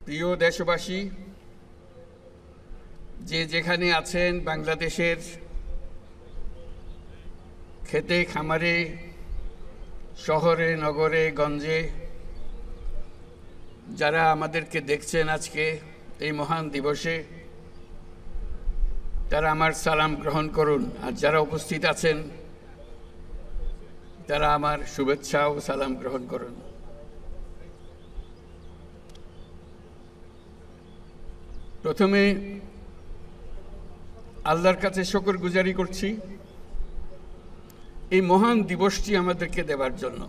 প্রিয় দেশবাসী, যে যেখানে আছেন, বাংলাদেশের খেতে খামারে, শহরে নগরে গঞ্জে যারা আমাদেরকে দেখছেন আজকে এই মহান দিবসে, তারা আমার সালাম গ্রহণ করুন। আর যারা উপস্থিত আছেন তারা আমার শুভেচ্ছা ও সালাম গ্রহণ করুন। প্রথমে আল্লাহর কাছে শুকরগুজারি করছি এই মহান দিবসটি আমাদেরকে দেবার জন্য।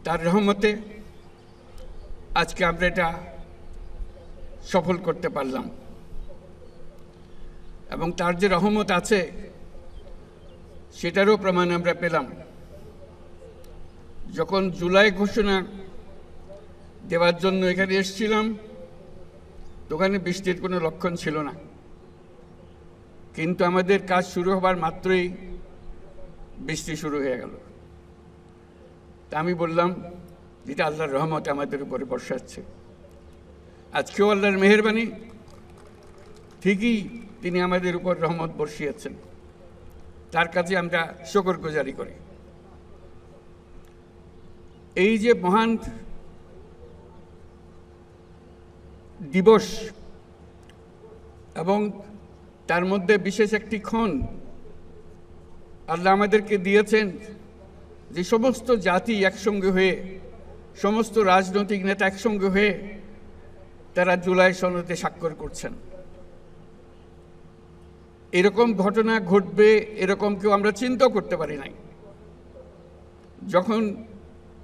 তার রহমতে আজকে আমরা এটা সফল করতে পারলাম, এবং তার যে রহমত আছে সেটারও প্রমাণ আমরা পেলাম। যখন জুলাই ঘোষণা দেওয়ার জন্য এখানে এসেছিলাম, ওখানে বৃষ্টির কোনো লক্ষণ ছিল না, কিন্তু আমাদের কাজ শুরু হবার মাত্রই বৃষ্টি শুরু হয়ে গেল। তা আমি বললাম, যেটা আল্লাহর রহমত আমাদের উপরে বর্ষাচ্ছে। আজকেও আল্লাহর মেহেরবানি, ঠিকই তিনি আমাদের উপর রহমত বর্ষিয়েছেন। তার কাছে আমরা শুকরগুজারি করি। এই যে মহান দিবস, এবং তার মধ্যে বিশেষ একটি ক্ষণ আল্লাহ আমাদেরকে দিয়েছেন, যে সমস্ত জাতি একসঙ্গে হয়ে, সমস্ত রাজনৈতিক নেতা একসঙ্গে হয়ে তারা জুলাই সনদে স্বাক্ষর করছেন। এরকম ঘটনা ঘটবে এরকম কেউ আমরা চিন্তাও করতে পারি নাই। যখন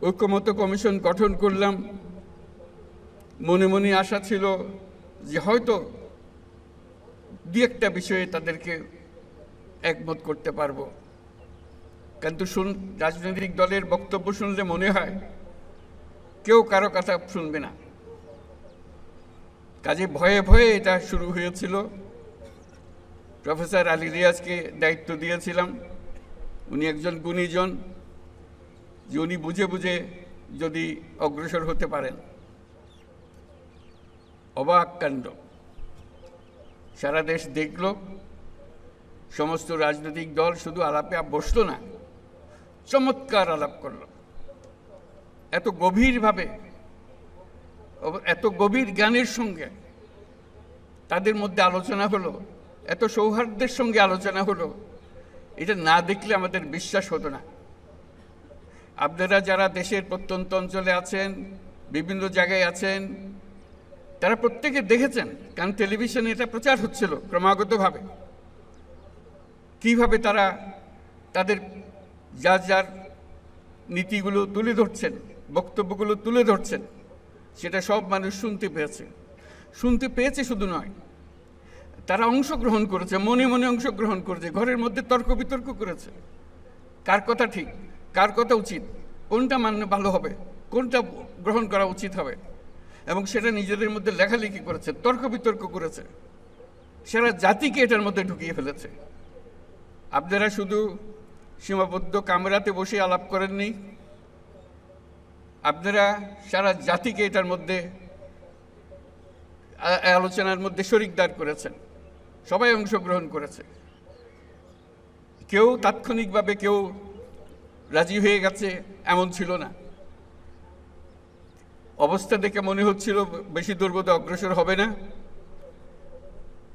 ঐক্যমত্য কমিশন গঠন করলাম, মনে মনে আশা ছিল যে হয়তো দু একটা বিষয়ে তাদেরকে একমত করতে পারবো, কিন্তু রাজনৈতিক দলের বক্তব্য শুনলে মনে হয় কেউ কারো কথা শুনবে না। কাজে ভয়ে ভয়ে এটা শুরু হয়েছিল। প্রফেসর আলী রিয়াজকে দায়িত্ব দিয়েছিলাম। উনি একজন গুণীজন, যে উনি বুঝে বুঝে যদি অগ্রসর হতে পারেন। অবাক কাণ্ড, সারা দেশ দেখল, সমস্ত রাজনৈতিক দল শুধু আলাপে বসলো না, চমৎকার আলাপ করল। এত গভীরভাবে, এত গভীর জ্ঞানের সঙ্গে তাদের মধ্যে আলোচনা হলো, এত সৌহার্দ্যের সঙ্গে আলোচনা হলো, এটা না দেখলে আমাদের বিশ্বাস হতো না। আপনারা যারা দেশের প্রত্যন্ত অঞ্চলে আছেন, বিভিন্ন জায়গায় আছেন, তারা প্রত্যেকে দেখেছেন, কারণ টেলিভিশনে এটা প্রচার হচ্ছিল ক্রমাগতভাবে, কিভাবে তারা তাদের যার যার নীতিগুলো তুলে ধরছেন, বক্তব্যগুলো তুলে ধরছেন। সেটা সব মানুষ শুনতে পেয়েছে শুধু নয়, তারা অংশগ্রহণ করেছে, মনে মনে অংশগ্রহণ করেছে, ঘরের মধ্যে তর্ক বিতর্ক করেছে, কার কথা ঠিক, কার কথা উচিত, কোনটা মানলে ভালো হবে, কোনটা গ্রহণ করা উচিত হবে, এবং সেটা নিজেদের মধ্যে লেখালেখি করেছে, তর্ক বিতর্ক করেছে, সারা জাতিকে এটার মধ্যে ঢুকিয়ে ফেলেছে। আপনারা শুধু সীমাবদ্ধ কামরাতে বসে আলাপ করেননি, আপনারা সারা জাতিকে এটার মধ্যে আলোচনার মধ্যে শরিকদার করেছেন। সবাই অংশগ্রহণ করেছে। কেউ তাৎক্ষণিকভাবে কেউ রাজি হয়ে গেছে এমন ছিল না। অবস্থা দেখে মনে হচ্ছিল বেশি দূর বোধহয় অগ্রসর হবে না,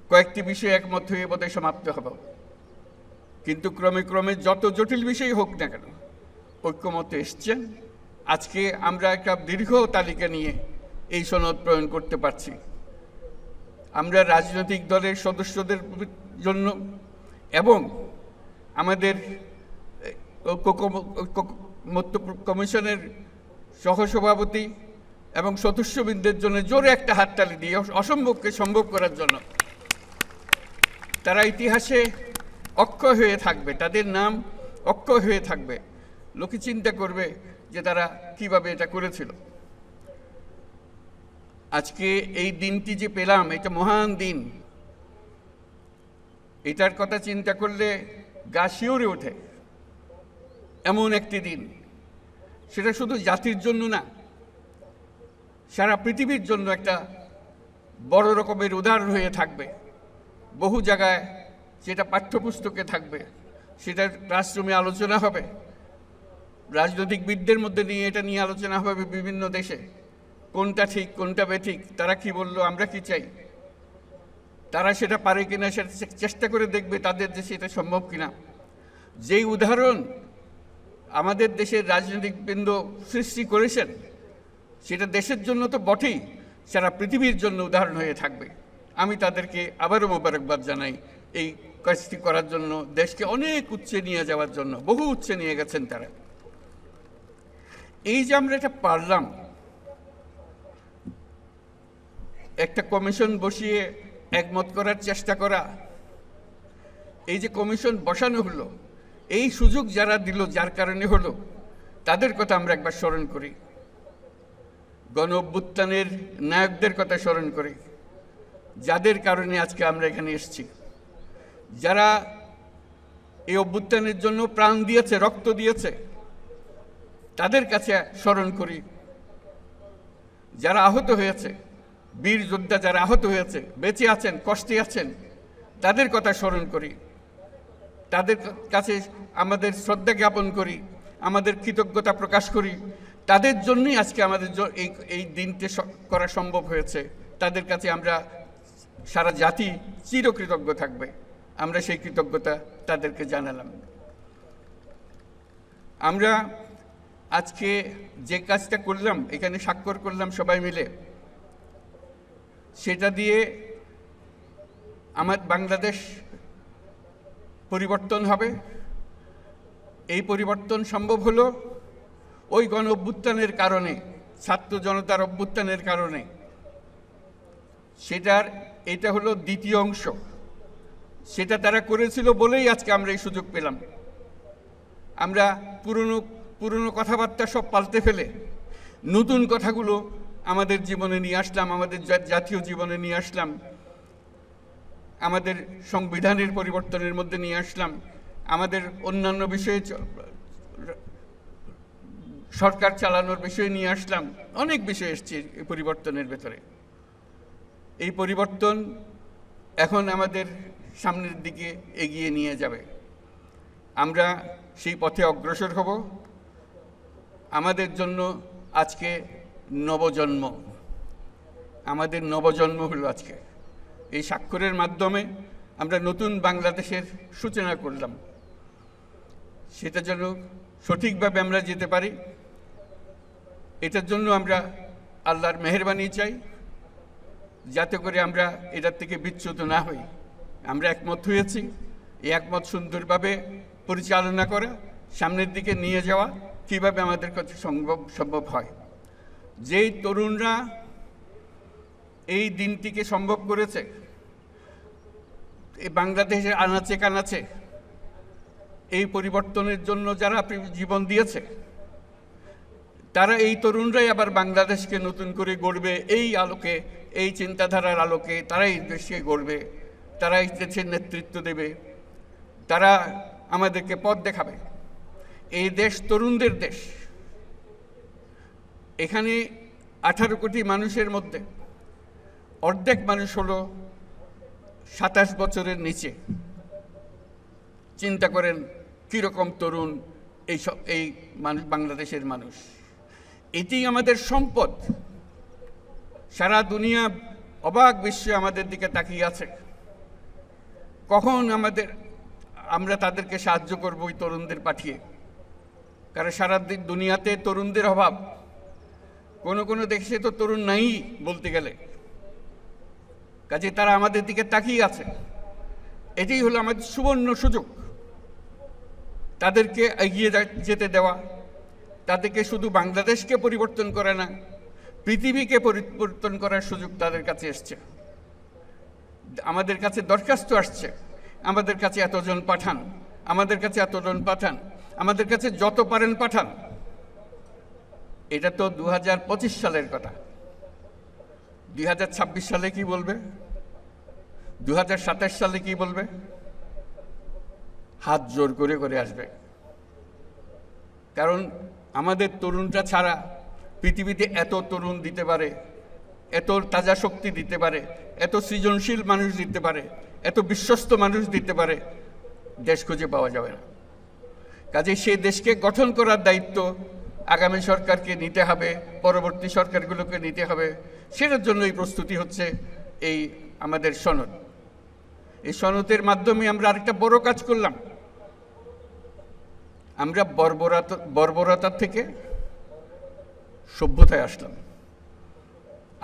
কয়েকটি বিষয়ে একমত হয়ে বোধহয় সমাপ্ত হবে। কিন্তু ক্রমে ক্রমে যত জটিল বিষয় হোক না কেন, ঐক্যমতে এসছেন। আজকে আমরা একটা দীর্ঘ তালিকা নিয়ে এই সনদ প্রণয়ন করতে পারছি। আমরা রাজনৈতিক দলের সদস্যদের জন্য এবং আমাদের ঐক্যমত্য কমিশনের সহসভাপতি এবং সদস্যবৃন্দের জন্য জোরে একটা হাততালি দিয়ে অসম্ভবকে সম্ভব করার জন্য। তারা ইতিহাসে অক্ষয় হয়ে থাকবে, তাদের নাম অক্ষয় হয়ে থাকবে। লোকে চিন্তা করবে যে তারা কিভাবে এটা করেছিল। আজকে এই দিনটি যে পেলাম, এটা মহান দিন। এটার কথা চিন্তা করলে গা শিউরে ওঠে। এমন একটি দিন, সেটা শুধু জাতির জন্য না, সারা পৃথিবীর জন্য একটা বড় রকমের উদাহরণ হয়ে থাকবে। বহু জায়গায় সেটা পাঠ্যপুস্তকে থাকবে, সেটা ক্লাসরুমে আলোচনা হবে, রাজনৈতিকবিদদের মধ্যে নিয়ে এটা নিয়ে আলোচনা হবে বিভিন্ন দেশে, কোনটা ঠিক কোনটা বেঠিক, তারা কি বললো, আমরা কি চাই, তারা সেটা পারে কিনা সেটা চেষ্টা করে দেখবে তাদের দেশে এটা সম্ভব কিনা। যেই উদাহরণ আমাদের দেশের রাজনৈতিকবৃন্দ সৃষ্টি করেছেন সেটা দেশের জন্য তো বটেই, সারা পৃথিবীর জন্য উদাহরণ হয়ে থাকবে। আমি তাদেরকে আবারও মোবারকবাদ জানাই এই কাজটি করার জন্য, দেশকে অনেক উচ্চে নিয়ে যাওয়ার জন্য, বহু উচ্চে নিয়ে গেছেন তারা। এই যে আমরা এটা পারলাম, একটা কমিশন বসিয়ে একমত করার চেষ্টা করা, এই যে কমিশন বসানো হলো, এই সুযোগ যারা দিল, যার কারণে হলো, তাদের কথা আমরা একবার স্মরণ করি। গণ অভ্যুত্থানের নায়কদের কথা স্মরণ করি, যাদের কারণে আজকে আমরা এখানে এসেছি, যারা এই অভ্যুত্থানের জন্য প্রাণ দিয়েছে, রক্ত দিয়েছে, তাদের কাছে স্মরণ করি। যারা আহত হয়েছে, বীর যোদ্ধা যারা আহত হয়েছে, বেঁচে আছেন, কষ্টে আছেন, তাদের কথা স্মরণ করি, তাদের কাছে আমাদের শ্রদ্ধা জ্ঞাপন করি, আমাদের কৃতজ্ঞতা প্রকাশ করি। তাদের জন্যই আজকে আমাদের এই দিনটি করা সম্ভব হয়েছে। তাদের কাছে আমরা সারা জাতি চিরকৃতজ্ঞ থাকবে। আমরা সেই কৃতজ্ঞতা তাদেরকে জানালাম। আমরা আজকে যে কাজটা করলাম, এখানে স্বাক্ষর করলাম সবাই মিলে, সেটা দিয়ে আমার বাংলাদেশ পরিবর্তন হবে। এই পরিবর্তন সম্ভব হলো ওই গণ অভ্যুত্থানের কারণে, ছাত্র জনতার অভ্যুত্থানের কারণে। এটা হলো দ্বিতীয় অংশ। সেটা তারা করেছিল বলেই আজকে আমরা এই সুযোগ পেলাম। আমরা পুরনো কথাবার্তা সব পাল্টে ফেলে নতুন কথাগুলো আমাদের জীবনে নিয়ে আসলাম, আমাদের জাতীয় জীবনে নিয়ে আসলাম, আমাদের সংবিধানের পরিবর্তনের মধ্যে নিয়ে আসলাম, আমাদের অন্যান্য বিষয়ে সরকার চালানোর বিষয় নিয়ে আসলাম, অনেক বিষয় এসছে এই পরিবর্তনের ভেতরে। এই পরিবর্তন এখন আমাদের সামনের দিকে এগিয়ে নিয়ে যাবে। আমরা সেই পথে অগ্রসর হব। আমাদের জন্য আজকে নবজন্ম, আমাদের নবজন্ম হলো আজকে। এই স্বাক্ষরের মাধ্যমে আমরা নতুন বাংলাদেশের সূচনা করলাম। সেটা যেন সঠিকভাবে আমরা যেতে পারি, এটার জন্য আমরা আল্লাহর মেহেরবানি চাই, যাতে করে আমরা এটার থেকে বিচ্যুত না হই। আমরা একমত হয়েছি, এই একমত সুন্দরভাবে পরিচালনা করা, সামনের দিকে নিয়ে যাওয়া কীভাবে আমাদের কাছে সম্ভব হয়। যেই তরুণরা এই দিনটিকে সম্ভব করেছে, এই বাংলাদেশের আনাচে কানাচে এই পরিবর্তনের জন্য যারা জীবন দিয়েছে, তারা এই তরুণরাই আবার বাংলাদেশকে নতুন করে গড়বে। এই আলোকে, এই চিন্তাধারার আলোকে তারাই দেশকে গড়বে, তারাই দেশের নেতৃত্ব দেবে, তারা আমাদেরকে পথ দেখাবে। এই দেশ তরুণদের দেশ। এখানে 18 কোটি মানুষের মধ্যে অর্ধেক মানুষ হলো 27 বছরের নিচে। চিন্তা করেন কীরকম তরুণ এই মানুষ, বাংলাদেশের মানুষ। এটি আমাদের সম্পদ। সারা দুনিয়া অবাক বিশ্বে আমাদের দিকে তাকিয়ে আছে, কখন আমরা তাদেরকে সাহায্য করব ওই তরুণদের পাঠিয়ে। কারণ সারা দুনিয়াতে তরুণদের অভাব, কোনো দেশে তো তরুণ নাই বলতে গেলে। কাজে তারা আমাদের দিকে তাকিয়ে আছে। এটাই হলো আমাদের সুবর্ণ সুযোগ, তাদেরকে এগিয়ে যেতে দেওয়া, তাদেরকে শুধু বাংলাদেশকে পরিবর্তন করে না, পৃথিবীকে পরিবর্তন করার সুযোগ তাদের কাছে এসছে। আমাদের কাছে দরখাস্ত আসছে, আমাদের কাছে এতজন পাঠান, আমাদের কাছে এতজন পাঠান, আমাদের কাছে যত পারেন পাঠান। এটা তো 2025 সালের কথা। 2026 সালে কি বলবে? 2027 সালে কি বলবে? হাত জোর করে করে আসবে। কারণ আমাদের তরুণরা ছাড়া পৃথিবীতে এত তরুণ দিতে পারে, এত তাজা শক্তি দিতে পারে, এত সৃজনশীল মানুষ দিতে পারে, এত বিশ্বস্ত মানুষ দিতে পারে, দেশ খুঁজে পাওয়া যাবে না। কাজে সেই দেশকে গঠন করার দায়িত্ব আগামী সরকারকে নিতে হবে, পরবর্তী সরকারগুলোকে নিতে হবে। সেটার জন্য এই প্রস্তুতি হচ্ছে এই আমাদের সনদ। এই সনদের মাধ্যমে আমরা আরেকটা বড় কাজ করলাম। আমরা বর্বরতার থেকে সভ্যতায় আসলাম।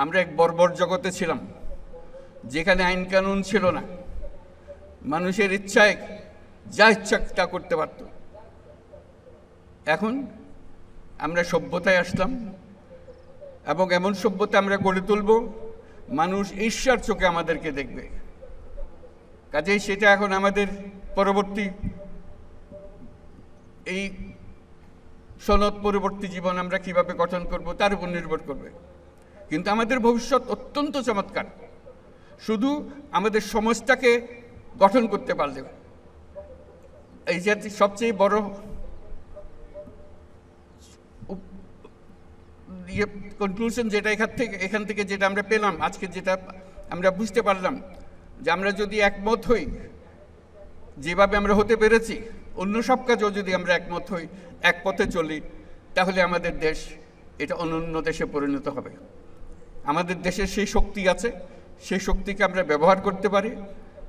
আমরা এক বর্বর জগতে ছিলাম, যেখানে আইন কানুন ছিল না, মানুষের ইচ্ছায় যা ইচ্ছা তা করতে পারত। এখন আমরা সভ্যতায় আসলাম এবং এমন সভ্যতা আমরা গড়ে তুলব, মানুষ ঈর্ষার চোখে আমাদেরকে দেখবে। কাজেই সেটা এখন আমাদের পরবর্তী এই সনদ পরবর্তী জীবন আমরা কিভাবে গঠন করব তার উপর নির্ভর করবে। কিন্তু আমাদের ভবিষ্যৎ অত্যন্ত চমৎকার, শুধু আমাদের সমাজটাকে গঠন করতে পারলে। এই যে সবচেয়ে বড় কনক্লুশন যেটা এখান থেকে যেটা আমরা পেলাম, আজকে যেটা আমরা বুঝতে পারলাম, যে আমরা যদি একমত হই, যেভাবে আমরা হতে পেরেছি, অন্য সব কাজেও যদি আমরা একমত হই, এক পথে চলি, তাহলে আমাদের দেশ এটা অনন্য দেশে পরিণত হবে। আমাদের দেশের সেই শক্তি আছে, সেই শক্তিকে আমরা ব্যবহার করতে পারি।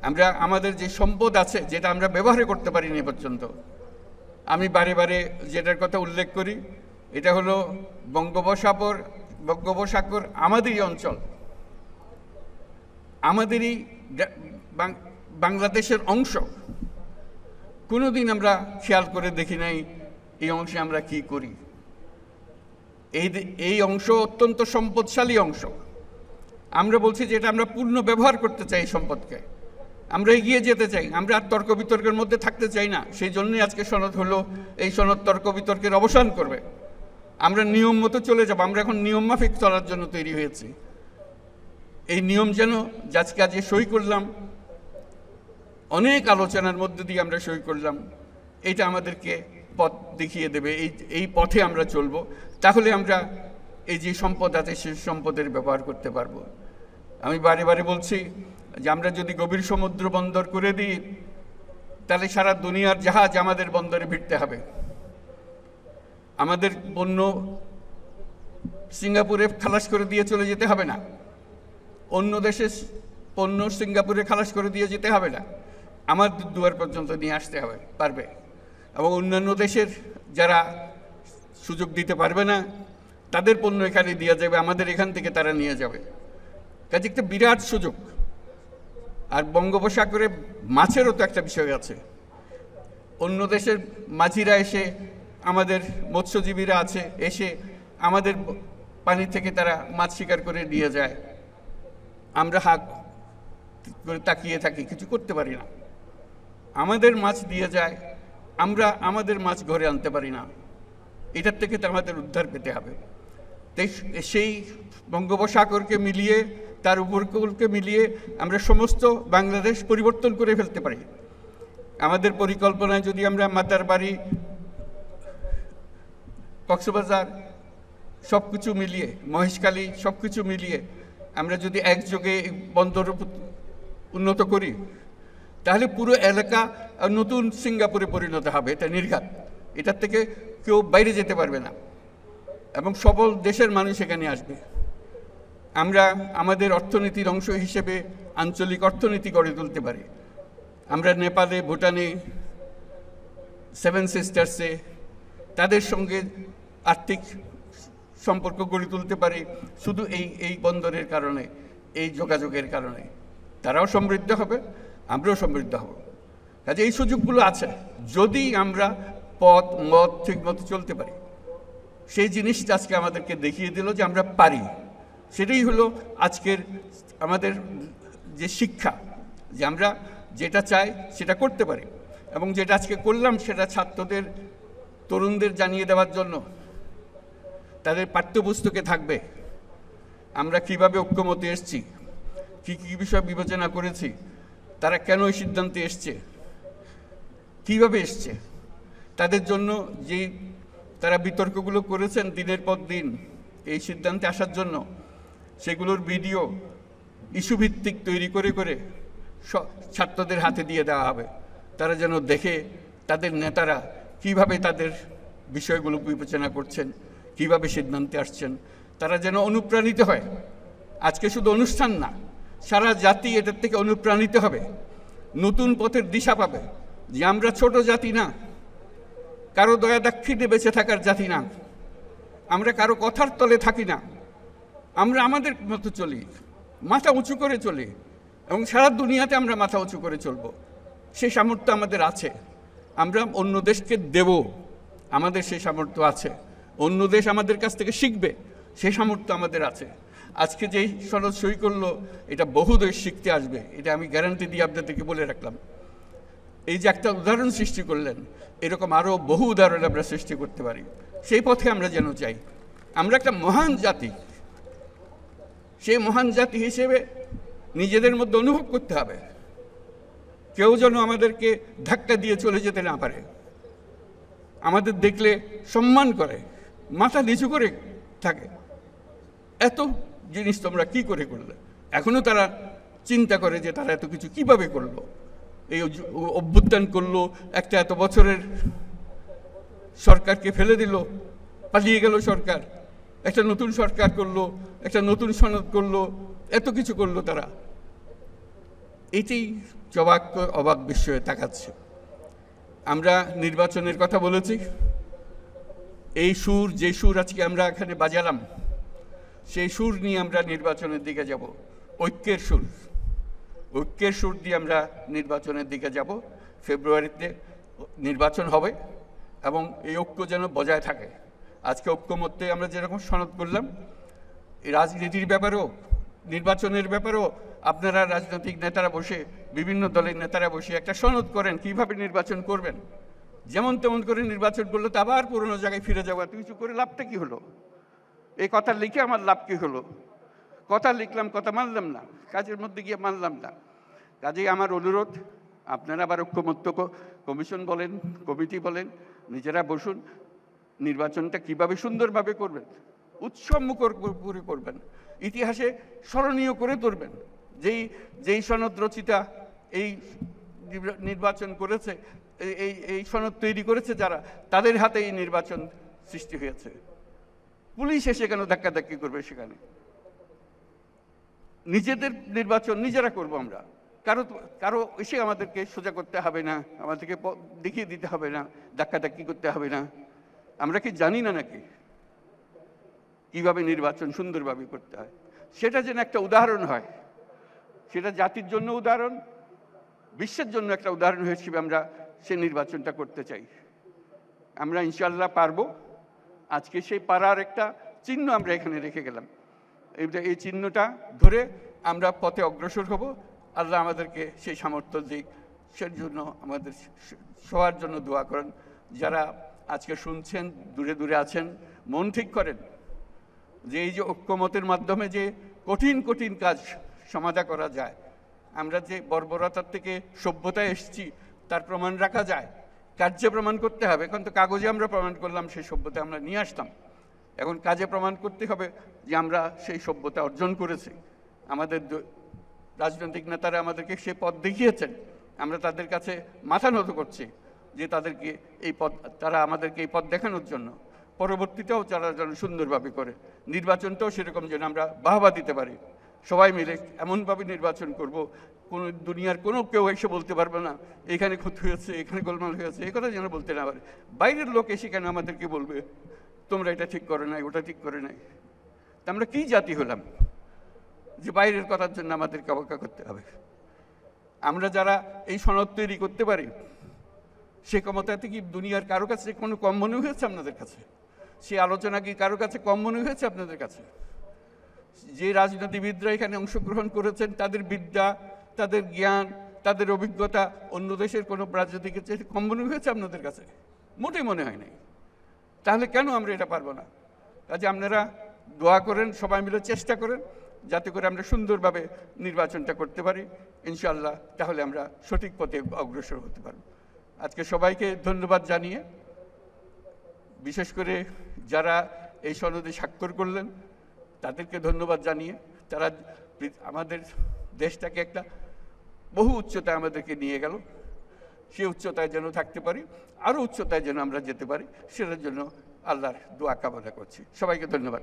আমরা আমাদের যে সম্পদ আছে, যেটা আমরা ব্যবহার করতে পারিনি পর্যন্ত। আমি বারে বারে যেটার কথা উল্লেখ করি, এটা হলো বঙ্গোপসাগর আমাদেরই অঞ্চল, আমাদেরই বাংলাদেশের অংশ। কোনোদিন আমরা খেয়াল করে দেখি নাই এই অংশে আমরা কি করি। এই অংশ অত্যন্ত সম্পদশালী অংশ। আমরা বলছি যে এটা আমরা পূর্ণ ব্যবহার করতে চাই, এই সম্পদকে আমরা এগিয়ে যেতে চাই, আমরা আর তর্ক বিতর্কের মধ্যে থাকতে চাই না। সেই জন্যই আজকে সনদ হলো, এই সনদ তর্ক বিতর্কের অবসান করবে। আমরা নিয়ম মতো চলে যাব। আমরা এখন নিয়ম মাফিক চলার জন্য তৈরি হয়েছি। এই নিয়ম যেন আজকে আজকে সই করলাম, অনেক আলোচনার মধ্যে দিয়ে আমরা সই করলাম, এটা আমাদেরকে পথ দেখিয়ে দেবে। এই পথে আমরা চলব, তাহলে আমরা এই যে সম্পদ আছে সেই সম্পদের ব্যবহার করতে পারবো। আমি বারে বারে বলছি যে আমরা যদি গভীর সমুদ্র বন্দর করে দিই, তাহলে সারা দুনিয়ার জাহাজ আমাদের বন্দরে ভিড়তে হবে। আমাদের পণ্য সিঙ্গাপুরে খালাস করে দিয়ে চলে যেতে হবে না, অন্য দেশের পণ্য সিঙ্গাপুরে খালাস করে দিয়ে যেতে হবে না, আমার দুয়ার পর্যন্ত নিয়ে আসতে পারবে। এবং অন্যান্য দেশের যারা সুযোগ দিতে পারবে না, তাদের পণ্য এখানে দেওয়া যাবে, আমাদের এখান থেকে তারা নিয়ে যাবে। কাজে একটা বিরাট সুযোগ। আর বঙ্গোপসাগরে মাছেরও তো একটা বিষয় আছে। অন্য দেশের মাঝিরা এসে, আমাদের মৎস্যজীবীরা আছে, এসে আমাদের পানি থেকে তারা মাছ শিকার করে নিয়ে যায়। আমরা হাত করে তাকিয়ে থাকি, কিছু করতে পারি না। আমাদের মাছ দিয়ে যায়, আমরা আমাদের মাছ ঘরে আনতে পারি না। এটার থেকে তো আমাদের উদ্ধার পেতে হবে। তাই সেই বঙ্গোপসাগরকে মিলিয়ে, তার উপকূলকে মিলিয়ে আমরা সমস্ত বাংলাদেশ পরিবর্তন করে ফেলতে পারি। আমাদের পরিকল্পনায় যদি আমরা মাতারবাড়ি, কক্সবাজার সব কিছু মিলিয়ে, মহেশখালী সব কিছু মিলিয়ে আমরা যদি একযোগে বন্দর উন্নত করি, তাহলে পুরো এলাকা নতুন সিঙ্গাপুরে পরিণত হবে। এটা নির্ঘাত, এটার থেকে কেউ বাইরে যেতে পারবে না এবং সকল দেশের মানুষ এখানে আসবে। আমরা আমাদের অর্থনীতির অংশ হিসেবে আঞ্চলিক অর্থনীতি গড়ে তুলতে পারি। আমরা নেপালে, ভুটানে, সেভেন সিস্টার্সে তাদের সঙ্গে আর্থিক সম্পর্ক গড়ে তুলতে পারি শুধু এই বন্দরের কারণে, এই যোগাযোগের কারণে। তারাও সমৃদ্ধ হবে, আমরাও সমৃদ্ধ হব। কাজে এই সুযোগগুলো আছে, যদি আমরা মত ঠিক মতো চলতে পারি। সেই জিনিসটা আজকে আমাদেরকে দেখিয়ে দিল যে আমরা পারি। সেটাই হলো আজকের আমাদের যে শিক্ষা, যে আমরা যেটা চাই সেটা করতে পারি। এবং যেটা আজকে করলাম সেটা ছাত্রদের, তরুণদের জানিয়ে দেওয়ার জন্য তাদের পাঠ্যপুস্তকে থাকবে আমরা কিভাবে ঐক্যমতে এসেছি, কী কী বিষয় বিবেচনা করেছি, তারা কেন এই সিদ্ধান্তে এসছে, কীভাবে এসছে, তাদের জন্য যে তারা বিতর্কগুলো করেছেন দিনের পর দিন, এই সিদ্ধান্তে আসার জন্য সেগুলোর ভিডিও ইস্যুভিত্তিক তৈরি করে করে ছাত্রদের হাতে দিয়ে দেওয়া হবে, তারা যেন দেখে তাদের নেতারা কিভাবে তাদের বিষয়গুলো বিবেচনা করছেন, কিভাবে সিদ্ধান্তে আসছেন, তারা যেন অনুপ্রাণিত হয়। আজকে শুধু অনুষ্ঠান না, সারা জাতি এটার থেকে অনুপ্রাণিত হবে, নতুন পথের দিশা পাবে যে আমরা ছোট জাতি না, কারো দয়া দাক্ষিণ্যে বেঁচে থাকার জাতি না, আমরা কারো কথার তলে থাকি না, আমরা আমাদের মতো চলি, মাথা উঁচু করে চলি এবং সারা দুনিয়াতে আমরা মাথা উঁচু করে চলব। সেই সামর্থ্য আমাদের আছে, আমরা অন্য দেশকে দেব, আমাদের সেই সামর্থ্য আছে। অন্য দেশ আমাদের কাছ থেকে শিখবে, সেই সামর্থ্য আমাদের আছে। আজকে যেই সনদ সই করলো, এটা বহু দেশ শিখতে আসবে, এটা আমি গ্যারান্টি দিয়ে আপনাদেরকে বলে রাখলাম। এই যে একটা উদাহরণ সৃষ্টি করলেন, এরকম আরও বহু উদাহরণ আমরা সৃষ্টি করতে পারি। সেই পথে আমরা যেন যাই। আমরা একটা মহান জাতি, সেই মহান জাতি হিসেবে নিজেদের মধ্যে অনুভব করতে হবে, কেউ যেন আমাদেরকে ধাক্কা দিয়ে চলে যেতে না পারে, আমাদের দেখলে সম্মান করে, মাথা নিচু করে থাকে। এত জিনিস তোমরা কি করে করলে? এখনো তারা চিন্তা করে যে তারা এত কিছু কিভাবে করলো, এই অভ্যুত্থান করলো, একটা এত বছরের সরকারকে ফেলে দিল, পালিয়ে গেল সরকার, একটা নতুন সরকার করলো, একটা নতুন সনদ করলো, এত কিছু করলো তারা। এটাই অবাক বিস্ময়ে তাকাচ্ছে। আমরা নির্বাচনের কথা বলেছি, এই সুর, যে সুর আজকে আমরা এখানে বাজালাম, সেই সুর নিয়ে আমরা নির্বাচনের দিকে যাব। ঐক্যের সুর, ঐক্যের সুর দিয়ে আমরা নির্বাচনের দিকে যাব। ফেব্রুয়ারিতে নির্বাচন হবে এবং এই ঐক্য যেন বজায় থাকে। আজকে ঐক্যমত্যে আমরা যেরকম সনদ করলাম, এই রাজনীতির ব্যাপারেও, নির্বাচনের ব্যাপারেও আপনারা রাজনৈতিক নেতারা বসে, বিভিন্ন দলের নেতারা বসে একটা সনদ করেন কিভাবে নির্বাচন করবেন। যেমন তেমন করে নির্বাচন করলে তো আবার পুরনো জায়গায় ফিরে যাবো। এত কিছু করে লাভটা কি হলো? এই কথা লিখে আমার লাভ কি হলো? কথা লিখলাম, কথা মানলাম না, কাজের মধ্যে গিয়ে মানলাম না। কাজেই আমার অনুরোধ, আপনারা আবার ঐক্যমত্য কমিশন বলেন, কমিটি বলেন, নিজেরা বসুন, নির্বাচনটা কিভাবে সুন্দরভাবে করবেন, উৎসবমুখর করে করবেন, ইতিহাসে স্মরণীয় করে তুলবেন। যেই সনদ রচিতা এই নির্বাচন করেছে, এই সনদ তৈরি করেছে যারা, তাদের হাতে এই নির্বাচন সৃষ্টি হয়েছে। পুলিশ এসে কেন ধাক্কাধাক্কি করবে সেখানে? নিজেদের নির্বাচন নিজেরা করব আমরা, কারো এসে আমাদেরকে সোজা করতে হবে না, আমাদেরকে দেখিয়ে দিতে হবে না, ধাক্কাধাক্কি করতে হবে না। আমরা কি জানি না নাকি কিভাবে নির্বাচন সুন্দরভাবে করতে হয়? সেটা যেন একটা উদাহরণ হয়, সেটা জাতির জন্য উদাহরণ, বিশ্বের জন্য একটা উদাহরণ হিসেবে আমরা সে নির্বাচনটা করতে চাই। আমরা ইনশাআল্লাহ পারবো। আজকে সেই পারার একটা চিহ্ন আমরা এখানে রেখে গেলাম। এই চিহ্নটা ধরে আমরা পথে অগ্রসর হব। আল্লাহ আমাদেরকে সেই সামর্থ্য দিক, সেই জন্য আমাদের সবার জন্য দোয়া করেন। যারা আজকে শুনছেন, দূরে দূরে আছেন, মন ঠিক করেন যে এই যে ঐক্যমতের মাধ্যমে যে কঠিন কঠিন কাজ সমাধা করা যায়। আমরা যে বর্বরতার থেকে সভ্যতায় এসেছি তার প্রমাণ রাখা যায়, কার্যে প্রমাণ করতে হবে। এখন তো কাগজে আমরা প্রমাণ করলাম, সেই সভ্যতা আমরা নিয়ে আসতাম। এখন কাজে প্রমাণ করতে হবে যে আমরা সেই সভ্যতা অর্জন করেছি। আমাদের রাজনৈতিক নেতারা আমাদেরকে সে পথ দেখিয়েছেন, আমরা তাদের কাছে মাথা নত করছি যে তাদেরকে এই পথ, তারা আমাদেরকে এই পথ দেখানোর জন্য পরবর্তীতেও যারা যেন সুন্দরভাবে করে, নির্বাচনটাও সেরকম যেন আমরা বাহবা দিতে পারি। সবাই মিলে এমনভাবে নির্বাচন করব, কোনো দুনিয়ার কোনো কেউ এসে বলতে পারবে না এখানে ক্ষতি হয়েছে, এখানে গোলমাল হয়েছে, এ কথা যেন বলতে না পারে। বাইরের লোক এসে কেন আমাদেরকে বলবে তোমরা এটা ঠিক করে নাই, ওটা ঠিক করে নাই? তা আমরা কী জাতি হলাম যে বাইরের কথার জন্য আমাদেরকে অবজ্ঞা করতে হবে? আমরা যারা এই সনদ তৈরি করতে পারি, সে ক্ষমতাতে কি দুনিয়ার কারো কাছে কোনো কম মনে হয়েছে আপনাদের কাছে? সে আলোচনা কি কারো কাছে কম মনে হয়েছে আপনাদের কাছে? যে রাজনীতিবিদরা এখানে অংশগ্রহণ করেছেন, তাদের বিদ্যা, তাদের জ্ঞান, তাদের অভিজ্ঞতা অন্য দেশের কোনো রাজনীতিকের চেয়ে কম মনে হয়েছে আপনাদের কাছে? মোটেই মনে হয় নাই। তাহলে কেন আমরা এটা পারবো না? কাজে আপনারা দোয়া করেন, সবাই মিলে চেষ্টা করেন যাতে করে আমরা সুন্দরভাবে নির্বাচনটা করতে পারি ইনশাআল্লাহ। তাহলে আমরা সঠিক পথে অগ্রসর হতে পারব। আজকে সবাইকে ধন্যবাদ জানিয়ে, বিশেষ করে যারা এই সনদে স্বাক্ষর করলেন, তাদেরকে ধন্যবাদ জানিয়ে তারা আমাদের দেশটাকে একটা বহু উচ্চতায় আমাদেরকে নিয়ে গেল। সে উচ্চতায় যেন থাকতে পারি, আরও উচ্চতায় যেন আমরা যেতে পারি, সেটার জন্য আল্লাহর দোয়া কামনা করছি। সবাইকে ধন্যবাদ।